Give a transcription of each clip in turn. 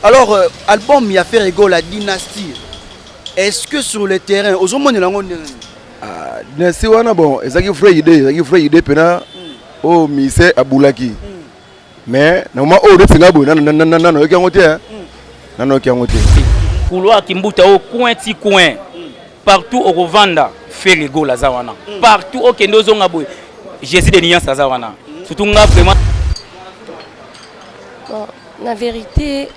Alors, album il a fait rigoler la dynastie. Est-ce que sur le terrain, aux hommes, dynastie wana bon, ezaki frère idée pena o mise abulaki. Mais normalement o de singabo non yoki ngote hein. Non yoki ngote. Couloir Kimbuta au coin ti coin. Partout au Rwanda fait rigoler la zawana. Partout au Kendo Zongaboy. Jésus de Niance la zawana. Surtout nga vraiment. Bon, la vérité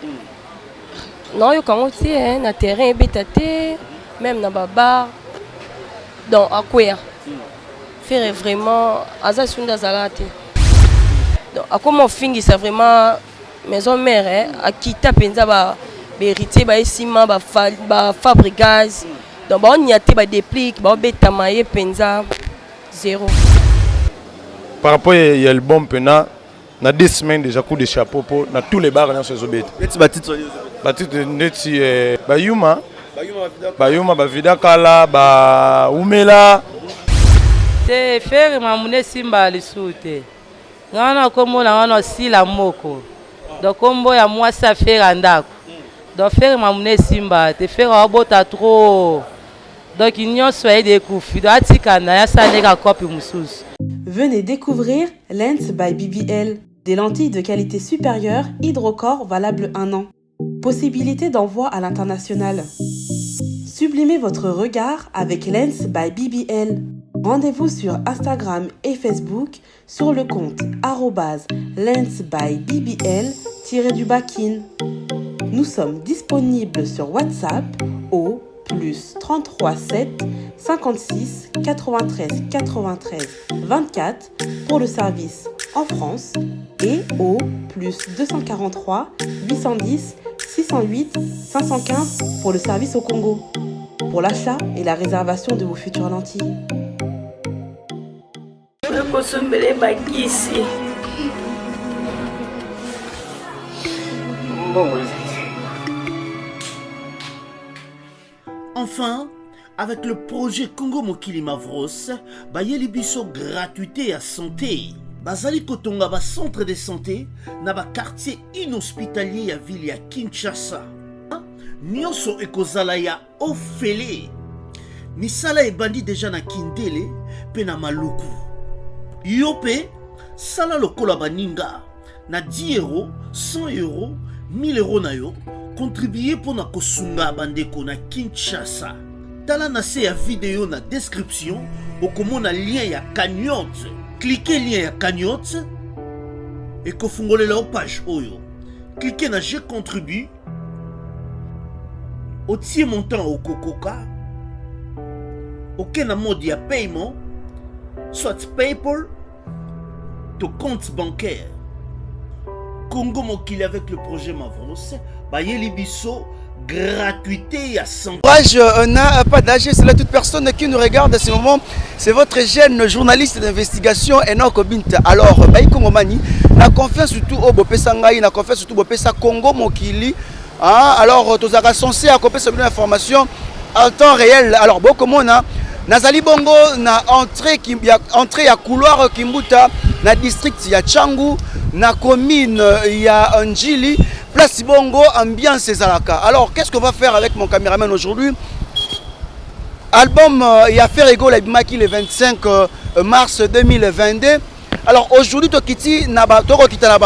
non yo quand on hein na terrain bétaté même na baba donc à quoi faire vraiment asa sunda zalate donc à comment fingi ça vraiment maison mère hein à quitter penza ba héritier ba esima ba fabricage donc ba on y a te ba déplique ba beta maye penza zéro par rapport à l'album pena na 10 semaines déjà coup de chapeau pour na tous les bars dans ces obètes Batite neti Bayuma Bavida Kala ba Umela te faire mamune simba lisute ngana kombo na ngana sila moko donc kombo ya moi ça faire andako donc faire mamune simba te faire abota trop donc union soit des coups atika na ya saneka copie mususu. Venez découvrir Lens by BBL, des lentilles de qualité supérieure hydrocore valables 1 an. Possibilité d'envoi à l'international. Sublimez votre regard avec Lens by BBL. Rendez-vous sur Instagram et Facebook sur le compte @lens by BBL-kin. Nous sommes disponibles sur WhatsApp au +33 7 56 93 93 24 pour le service en France et au +243 810 608 515 pour le service au Congo, pour l'achat et la réservation de vos futures lentilles. Enfin, avec le projet Congo Mokili Mavros, bayeli biso gratuité à santé. Bazali kotonga ba centre de santé na ba quartier inhospitalier ya ville ya Kinshasa. Nyonso ekozala ya ofele. Misala ebandi déjà na Kindele pe na Maluku. Yope sala lokola baninga na 10 €, 100 €, 1000 € na yo. Contribuer pour na kosunga bandeko na Kinshasa. Tala na se ya vidéo na description okomona lien ya cagnotte. Cliquez lien ya cagnotte et kofungolela page oyo. Cliquez na je contribue. Otie montant au kokoka. Aucun mode ya paiement, soit PayPal, to compte bancaire. Congo Mokili avec le projet Mavros, bayeli biso gratuité à 100. N'a pas d'âge, c'est là toute personne qui nous regarde à ce moment. C'est votre jeune journaliste d'investigation Enoch Binta. Alors, Baïkongo Mani, la confiance surtout au Bopessangaï, la confiance surtout au Bopessa Congo Mokili. Alors, tous les censés à copier cette information en temps réel. Alors, beaucoup de monde, Nazali Bongo, na entrée à couloir Kimbuta, na district ya Changu, na commune ya Njili. Place Bongo, ambiance Zalaka. Alors, qu'est-ce qu'on va faire avec mon caméraman aujourd'hui? Album, il a fait rigoler Maki le 25 mars 2022. Alors, aujourd'hui, tu quittes na bar, tu na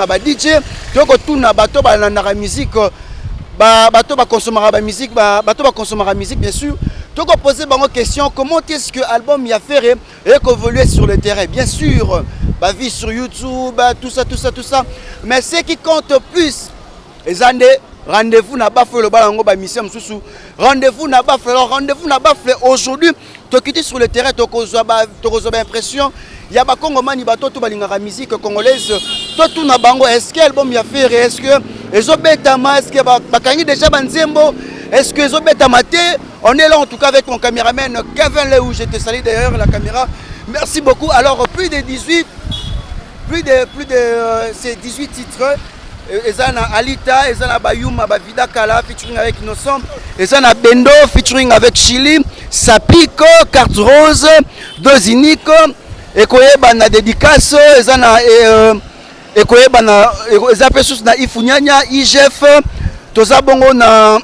ba DJ, tu na bato ba na musique, bato ba consommer la musique, bato ba consommer la musique bien sûr. Tu as posé une question, comment est-ce que l'album y a fait et évoluer sur le terrain? Bien sûr, ma vie sur YouTube, tout ça. Mais ce qui compte plus, les années, rendez-vous n'a pas fait le balango, rendez-vous n'a pas fait aujourd'hui. Tu as quitté sur le terrain, tu as l'impression, il y a des Congomani, la musique congolaise, tout na bango. Est-ce que l'album y a fait? Est-ce que les obétama, est-ce que Bakangi déjà Banzembo? Est-ce que les obétama? On est là en tout cas avec mon caméraman Kevin Leou, je te salue d'ailleurs la caméra. Merci beaucoup. Alors plus de 18 ces 18 titres. Ezana Alita, Ezana Bayuma, Bavida Kala featuring avec Innocent, Ezana Bendo featuring avec Chili, Sapiko, Carte Rose, Dozinico, Ekoyeba na dédicace, Ezana ekoyeba na eza pe susu na Ifunyanya IGF toza bongo na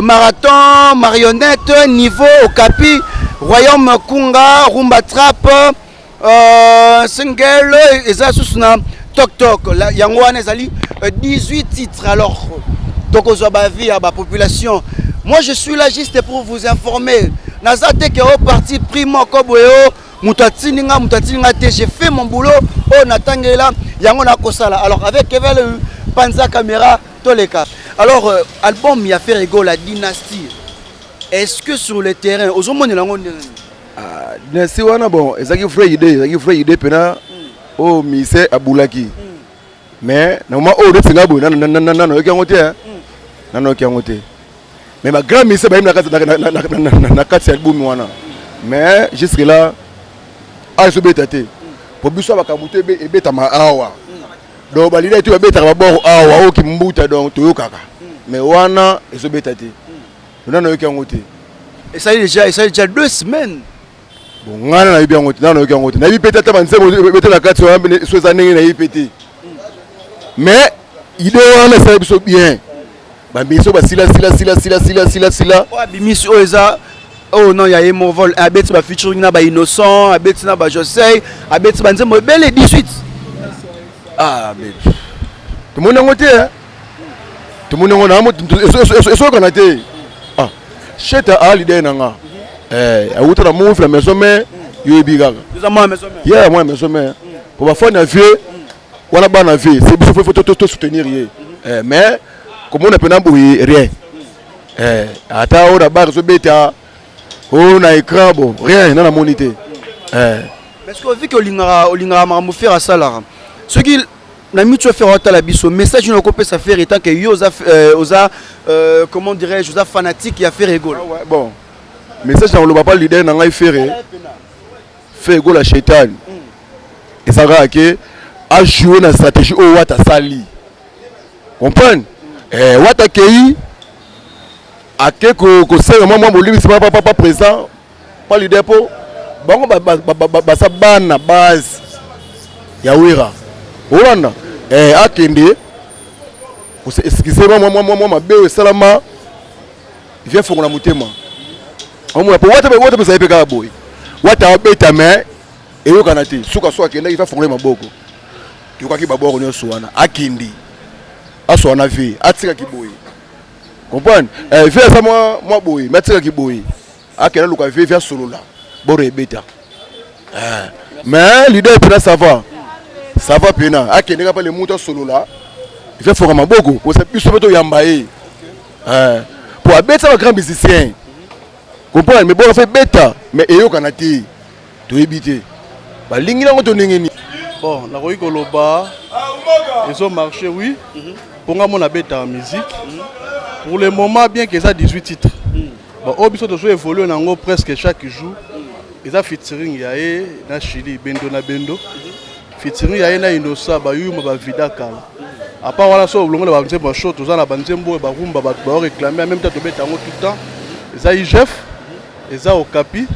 marathon marionnette niveau Okapi Royaume Kunga Rumba Trap single eza susu na Tok Tok yango wana ezali 18 titres. Alors donc aux abavi à la population, moi je suis là juste pour vous informer. Nazate que au parti primo koboyo mutatininga j'ai fait mon boulot au natangela yango na kosala. Alors avec Evel Panza caméra tous les cas. Alors album il a fait rigolo la dynastie. Est-ce que sur le terrain aux hommes dynastie wana bon ezaki frère idée pena o mise abulaki. Mais na ma o de singabo na yokangote nano yokangote. Mais ma grand mise ba na kati album wana. Mais jusque là a so betate. Po biso bakamuto ebeta ma awa. Donc balida tu beta ba bord awa o kimbuta donc toyokaka. Mais wana eso betate. Nano yokangote. Et ça déjà 2 semaines. Bon ngana na yibi ngote nano yokangote. Na yibi petata banzemo beta la kati wana so za ndenge na yibi pete. Mais il est en train bien. Bamiso ba sila. Oh bimiso oza oh non ya emo vol abeti ba featuring na ba innocent abeti na ba Josey abeti ba nzembo bele 18. Ah mais tout le monde ngote hein. Tout le monde ngona eso kana te. Ah cheta ali de nanga. Autre la mouf la maison mais yo bigaga. Nous avons maison mais. Yeah moi maison mais. Pour ba fona vieux wana bana vie c'est il faut tout soutenir mais comme on a pas rien ata on a barre so beta on a écran bon rien dans la monité parce que vu que olingara ma faire à ça là ce qu'il na mi tu faire à la biso message ne copie ça faire étant que osa comment dirais-je osa fanatique qui a fait rigolo bon message dans le papa leader na ngai faire rigolo la shaitan et ça va que a joué na stratégie au wata sali comprendre wata kei ake ko sera moi bolimi c'est pas présent pas leader po bango ba sa bana base ya wira olanda akende ko se excuser moi mabe salama vient fongola mutema omo po wata pe sa epeka boy wata beta mais eyokana te suka so akende il va fongola maboko yokaki baboko nyonso wana akindi aswana vie atika kiboyi comprendre vie ça moi boyi matika kiboyi akela luka vie via solola boro ebeta mais l'idée pena ça va pena akende ka pa le muto solola il fait fora maboko ko sa biso beto yamba pour abeta ba grand musicien comprendre mais bon fait beta mais eyokana te to ebité ba lingi nango to ndengeni. Bon, la Roïko Loba, ils ont marché, oui. Pour moi, on a bête en musique. Pour le moment, bien qu'ils aient 18 titres. Bon, au biso de jouer évolue en presque chaque jour. Ils ont featuring yaé na Chili, Bendo na Bendo. Featuring yaé na Inosa, Bayuma, Bavida Kala. À part voilà, ça, au long de la banzembo show, tous en la banzembo, Barumba, Barumba réclamer en même temps de bête en tout le temps. Ils ont IGF, ils ont Okapi,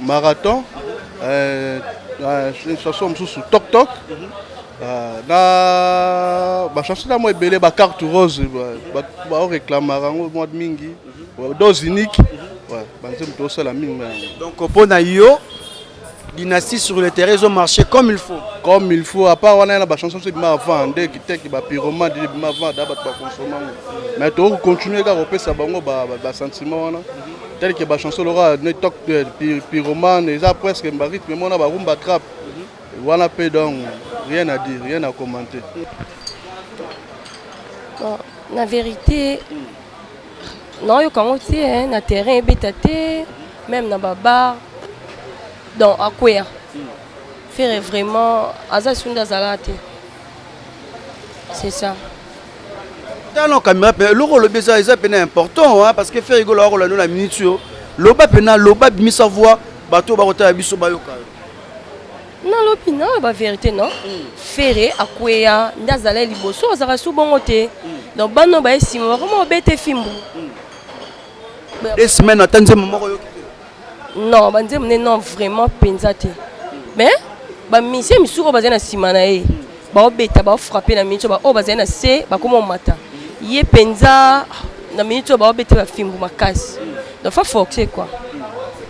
Marathon. Une chanson sous Tok Tok na ba chanson na moi belé ba carte rose ba réclamera au mois de mingi dose unique ouais banzem to ça la mingi donc pour na yo dynastie sur le terrain ils ont marché comme il faut à part on a ba chanson c'est bien vendre qui tek ba pyromane de bien vendre ba consommer mais to continuer ka repé ça bango ba sentiment na tel que la chanson l'aura ne toque pyromane ils a presque un rythme mais on a rumba trap voilà peu donc rien à dire rien à commenter. Bon, la vérité non yo quand on hein na terrain bétaté même na babar donc à quoi faire vraiment azasunda zalate c'est ça. Dans caméra le rôle de ça est important hein, parce que faire rigolo rôle la minute loba pena loba bimisa voix bato ba kota biso bayoka non l'opinion la vérité non faire akwea ndazala liboso azara su bongote donc bano ba esimo vraiment bete fimbu 2 semaines attendre moment non banze non vraiment pensate mais ba mission misuko bazana simana baobeta baofrappe na minute oyo bazali na se bakoma omata ye mpenza na minute oyo baobeta bafimbu makasi donc fa forcer quoi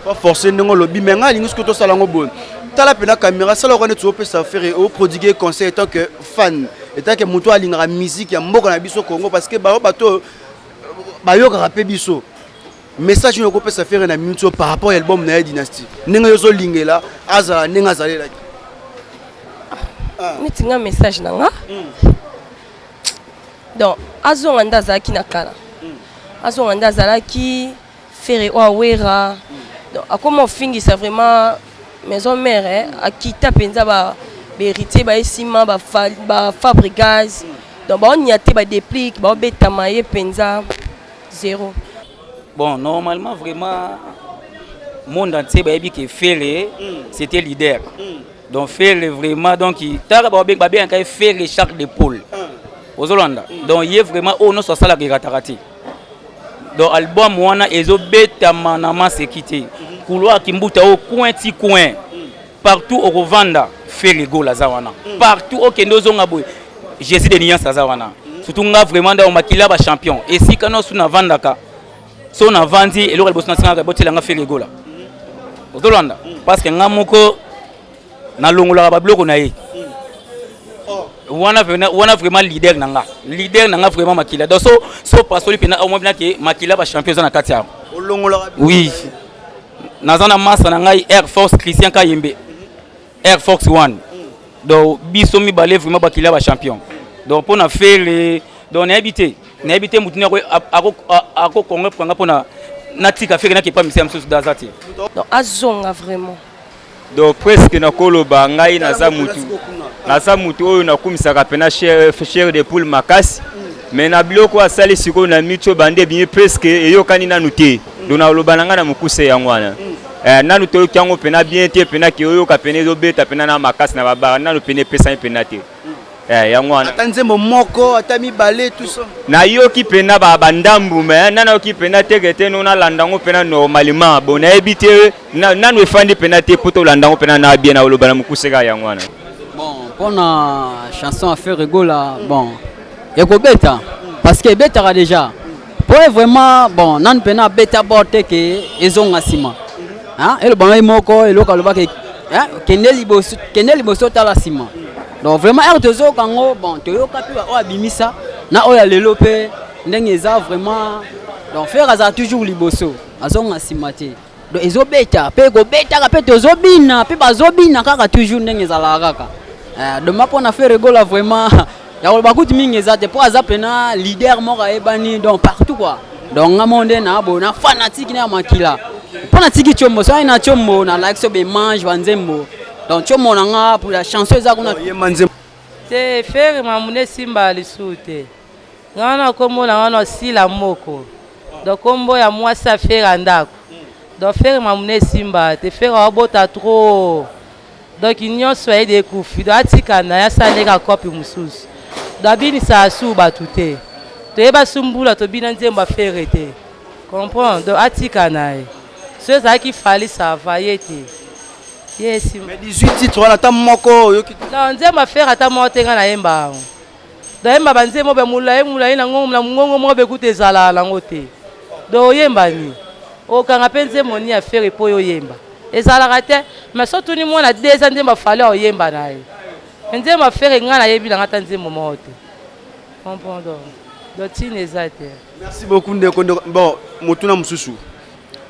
fa forcer ndenge olobi me ngai alingi soki tosala yango boye tala mpena caméra sala okane tozopesa affaire oprodiguer conseil etant que fan etant que moto alingaka musique ya mboka na biso Congo parce que bato bayokaka mpe biso message oyo okopesa affaire na minute par rapport à album na ye dynastie ndenge yozolingela azala ndenge azalelaki neti nga message na nga donc azonga nde azalaki na kala azonga nde azalaki fere oyo awera donc akoma ofingisa vraiment maison mère akita mpenza baheritier baesima bafabre gaz donc baonia te badéplique baobetama ye mpenza zéro. Bon, normalement, vraiment, le monde entier, que Fere, c'était leader. Donc, Fere, vraiment, donc, il a bien fait les charges d'épaule. Aux Hollandais. Donc, il y a vraiment, oh, non, c'est ça la guerre. Donc, l'album, on a des bêtes manama se quitter. Couloir qui mbouta au coin, petit coin. Partout au Rwanda, Fere go la zawana. Partout au Kendo Zongaboy, Jésus de Nias la zawana. Surtout, on a vraiment dans Makila champion. Et si quand on a Vandaka, si on a vendu et l'autre boss national a fait les goals. Aux Hollandais. Parce que Namoko, na longola ba bloc on a eu. On a vraiment leader nanga. Leader nanga vraiment Makila. Donc so parce que au moins bien que Makila va champion dans la Katia. Oui. Nazana massa nanga Air Force Christian Kayembe. Air Force One. Donc biso mi balé vraiment Makila va champion. Donc on a fait les donc on a habité mutuni ako Congo pour ngapona natika fait na kipa misia msusu dazati. Donc azonga vraiment. Donc presque na koloba ngai na za mutu oyo na kumisaka pena cher de poule makasi mais na biloko asali siko na micho bande bien presque eyokani na nuté donc na lobananga na mukuse yangwana nanu to kyango pena bien te pena ki oyo ka pena zo beta pena na makasi na baba nanu pena pesa pena te yangwana atanzembo moko atami balé tout ça na yoki pena ba bandambu mais nana yoki pena tegete no na landango pena normalement bon na ebité nanu efandi pena te poto landango pena na bien na olobana mukuse ka yangwana. Bon, pour la chanson à faire rigola, bon, il y a bêta parce que bêta déjà. Pour vraiment, bon, non pena bêta borte que ils ont asima. Hein? Et le bon moko et le kaloba que hein, keneli boso tala sima. Donc vraiment R2O kango bon, toyo kapi o abimisa na o ya lelo pe ndenge za vraiment donc faire ça toujours liboso. Azon asima te. Donc ils ont bêta, pe go bêta ka pe tozobina, pe bazobina kaka toujours ndenge za la kaka. De ma on a fait rigola vraiment. Il y a beaucoup de mingi ezate pour azapena leader mora ebani donc partout quoi. Donc ngamonde na bona fanatique na makila. Fanatique chombo so ina chombo na like so be mange banzembo. Donc chombo nanga pour la chanson za kuna yemanzembo. Te faire mamune simba lisute. Ngana kombo na ngana sila moko. Donc kombo ya mwasa faire ndako. Donc faire mamune simba te faire abota trop. Donc il n'y a pas de coups. Donc atika na ya sale ka copie mususu. Dabini sa su batute. To eba sumbula to bina nzemba ferete. Comprends? Donc atika na. Ceux qui fallait ça va yete. Yes. Mais 18 titres on attend moko yo ki. Non nzemba faire ata motenga na yemba. Donc yemba banzemo be mula na ngongo mo be kutezala la ngote. Donc yemba ni. O kanga penze moni a faire po yo yemba. Ezalaka te mais surtout ni mona 2 ans nzemba fallait oyemba na ye nzemba faire ngana yebi na ngata nzembo mote comprendre donc tinezate. Merci beaucoup ndeko bon motuna mususu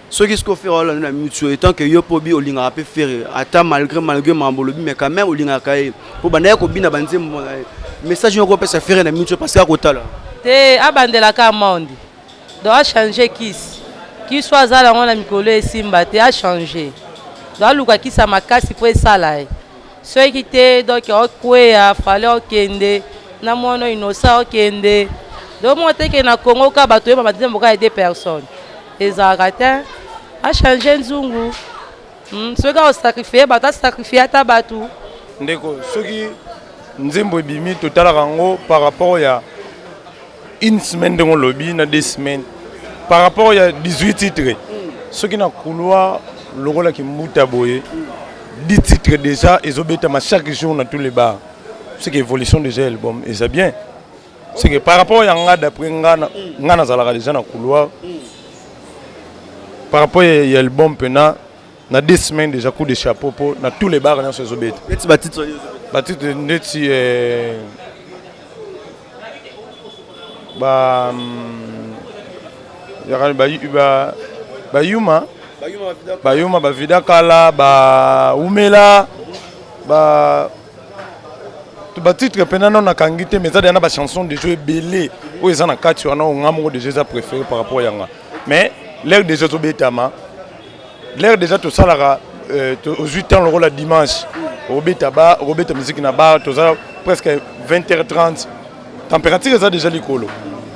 ce qui se fait là na mutuo étant que yo pobi olinga apé faire ata malgré mambolobi mais quand même olinga kai po banda ko bina banzembo message yo ko pesa faire na mutuo parce que akotala te abandela ka monde doit changer qui soit zala ngona mikolo esimba te a changer doit luka ki sa makasi po esala ceux qui étaient donc okweya fallait okende na mono innocent okende donc moi te que na Congo ka bato ba nzembo ka 2 personnes ezakata a changer nzungu ceux qui ont sacrifié bato sacrifier ta batu ndeko soki nzembo bimi total rango par rapport ya une semaine de mon lobby na 2 semaines par rapport à 18 titres ceux qui na couloir le rôle qui mouta boye 10 titres déjà ils ont bêta chaque jour dans tous les bars c'est que l'évolution déjà l'album et c'est bien. C'est que par rapport à Yanga d'après Ngana Zalara déjà dans le couloir. Par rapport à l'album pena na 2 semaines déjà coup de chapeau pour na tous les bars dans ce zobet. Petit batit neti ba Yuma ba Vida Kala ba Umela ba ba titre pena non na kangité mais ça dernière ba chanson de jouer belé où ils en a 4 on a un déjà préféré par rapport à Yanga mais l'air déjà Zobetama l'air déjà tout ça là aux 8 ans le rôle la dimanche Robeta musique na bar tout ça presque 20h30 température ça déjà l'écolo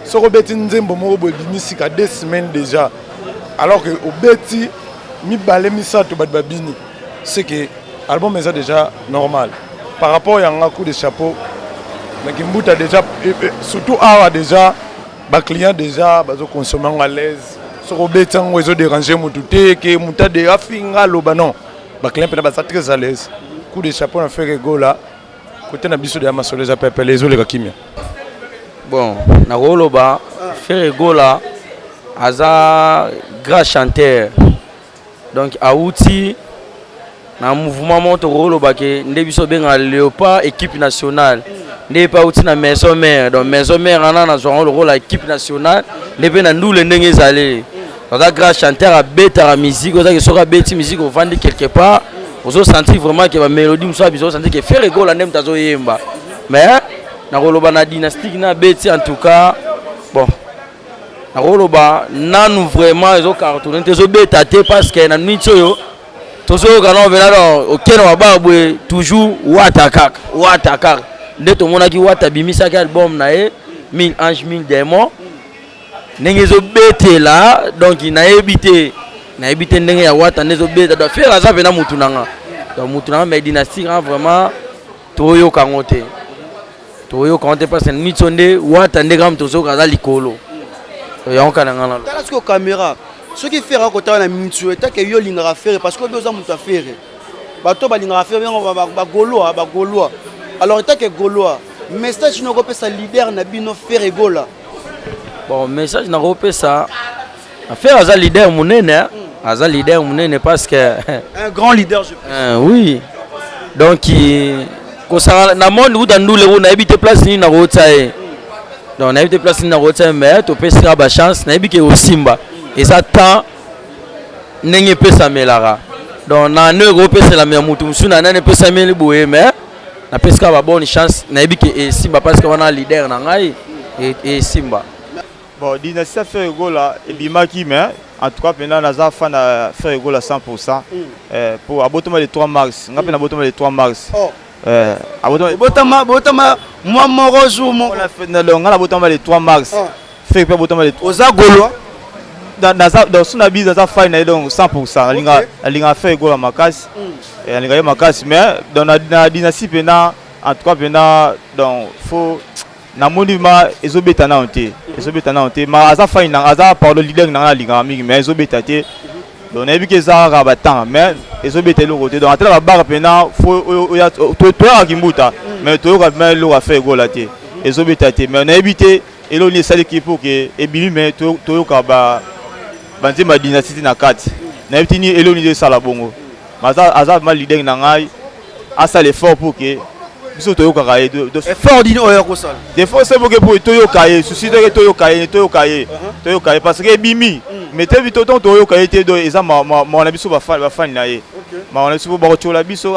ce Robeti Nzembo mo bo musique à 2 semaines déjà alors que Obeti mi balé mi ça to babini c'est que album est déjà normal par rapport à un coup de chapeau mais Kimbuta déjà surtout awa déjà ba client déjà bazo consommer à l'aise sur Robeti on veut déranger mututé que muta de afinga loba non ba client peut pas très à l'aise coup de chapeau on fait rigola côté na biso de Amasolé za pepe les autres kimia bon na roloba fait rigola aza grand chanteur donc Aouti na mouvement monte roloba que ndebiso benga Léopard équipe nationale n'est pas Aouti na maison mère donc maison mère ana jouer le rôle à équipe nationale les ben na nous les ndenge allé aza grand chanteur à beta la musique aza que sera beti musique au vendre quelque part vous avez senti vraiment que la mélodie vous avez senti que faire rigolo la nem tazo yemba mais na roloba na dynastique na beti en tout cas bon na roloba nanu vraiment ils ont cartonné ils ont bétaté parce que na nuit yo tozo kana venalo okena wababwe toujours watakak nde to mona ki wata bimisa ka album na e 1000 anges 1000 démons ndenge zo bete là donc na ebité ndenge ya wata ndezo beta do faire ça vena mutunanga donc mutunanga mais dynastique vraiment toyo kangote parce que nuit sonde wata ndega mtozo kaza likolo yonka na ngana tala siko caméra ce qui fait raconter na mintu eta que yo lingara faire parce que deux ans mutu faire bato ba lingara faire ba goloa alors eta que goloa message no ko pesa leader na bino faire gola bon message na ko pesa affaire aza leader munene parce que un grand leader je pense oui donc ko na monde où dans nous les on a habité place ni na rotae donc on a habité place ni na rotae mais to pesa ba chance na habité au Simba et ça temps n'engé pesa melara donc na ne go pesa la mutu musuna na ne pesa meli boye mais na pesa ba bonne chance na habité Simba parce que on a leader na ngai et Simba bon dynastie fait gola et bimaki mais en tout cas pendant naza fan à faire gola 100% pour abotoma les 3 mars ngapé na abotoma les 3 mars abotoma moi moro jour mon on a fait na longa abotoma les 3 mars fait pe abotoma les oza golo dans son habit dans sa fan donc 100% alinga faire gola makasi et alinga makasi mais dans la dynastie pendant en tout cas pendant donc faut na monima ezobeta na onté ma aza faina aza par le leader na linga mingi mais ezobeta te donc na biki za rabatan mais ezobeta le côté donc atela ba bar pena faut to akimbuta mais to ka mais lo a fait gola te ezobeta te mais na ebité elo ni sali ki pour que ebimi mais to ka ba banzima dynastie na 4 na ebiti ni elo ni de sala bongo maza aza ma leader na ngai asa l'effort pour que biso toyo kakaye effort dino oyo ko sala des fois c'est pour toyo kaye souci de toyo kaye parce que bimi mais te vito ton toyo kaye te do eza ma na biso ba fan na ye ma na biso ba ko chola biso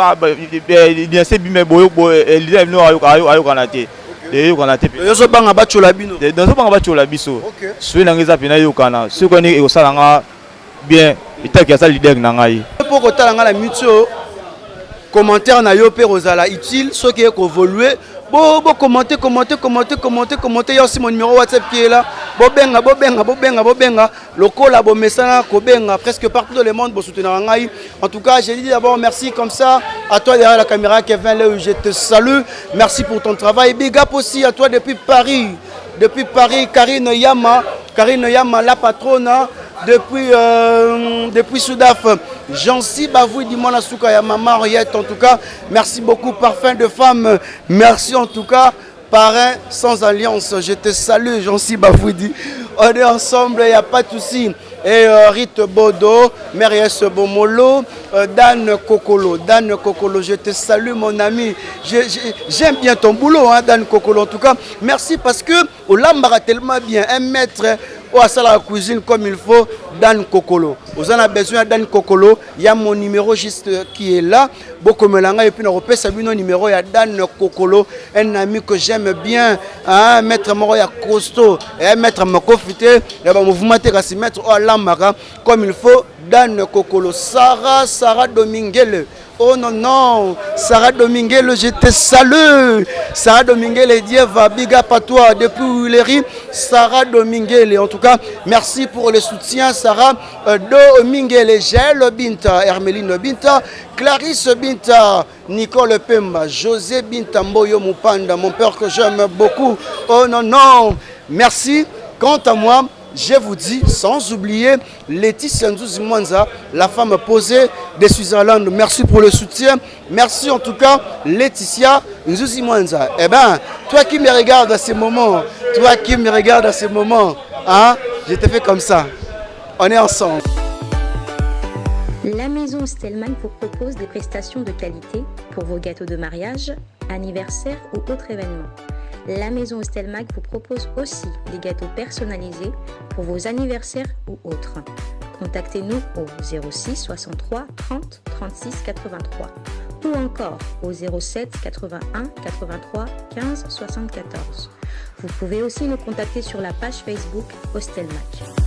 bien c'est bimi boyo leader no ayo kana te de yo kana te yo so banga ba chola bino de so banga ba chola biso so na ngeza pina yo kana so ko ni e ko sala nga bien itaki ya sa leader na ngai pour ko tala nga la mitio commentaire na yo pe rozala utile ce qui est évoluer bo commenter il y a aussi mon numéro WhatsApp qui est là bo benga lokola bo message ko benga presque partout dans le monde bo soutenir ngai en tout cas j'ai dit d'abord merci comme ça à toi derrière la caméra Kevin là je te salue merci pour ton travail big up aussi à toi depuis Paris Karine Yama la patronne depuis Soudaf Jancy Bavoui Dimona Souka ya Maman Henriette en tout cas. Merci beaucoup Parfum de Femme. Merci en tout cas. Parrain sans alliance, je te salue Jancy Bavoudi. On est ensemble, il n'y a pas de souci. Et Rite Bodo, Mériès Bomolo, Dan Kokolo. Dan Kokolo, je te salue mon ami. J'aime bien ton boulot, hein, Dan Kokolo. En tout cas, merci parce que au Lambara tellement bien. Un maître à la cuisine comme il faut, Dan Kokolo. Vous en avez besoin Dan Kokolo. Il y a mon numéro juste qui est là. Beaucoup me et puis on repère ça numéro. Il y a Dan Kokolo, un ami que j'aime bien, un maître Moroya costaud, et un maître Makofité. Il y a un mouvement qui se mettre au Lambara comme il faut. Dan Kokolo. Sarah Dominguele. Oh non, non, Sarah Dominguele, je te salue. Sarah Dominguele, Dieu va big up à toi depuis Huileri. Sarah Dominguele, en tout cas, merci pour le soutien. Sarah Dominguele, Gel Binta, Hermeline Binta, Clarisse Binta, Nicole Pemba, José Binta Mboyo Mupanda, mon père que j'aime beaucoup. Oh non, non, merci. Quant à moi, je vous dis, sans oublier Laetitia Nzouzi Mwanza, la femme posée de Switzerland. Merci pour le soutien. Merci en tout cas, Laetitia Nzouzi Mwanza. Eh bien, toi qui me regardes à ce moment, hein, je te fais comme ça. On est ensemble. La maison Stelman vous propose des prestations de qualité pour vos gâteaux de mariage, anniversaire ou autres événements. La maison Stelmag vous propose aussi des gâteaux personnalisés pour vos anniversaires ou autres. Contactez-nous au 06 63 30 36 83 ou encore au 07 81 83 15 74. Vous pouvez aussi nous contacter sur la page Facebook Hostelmac.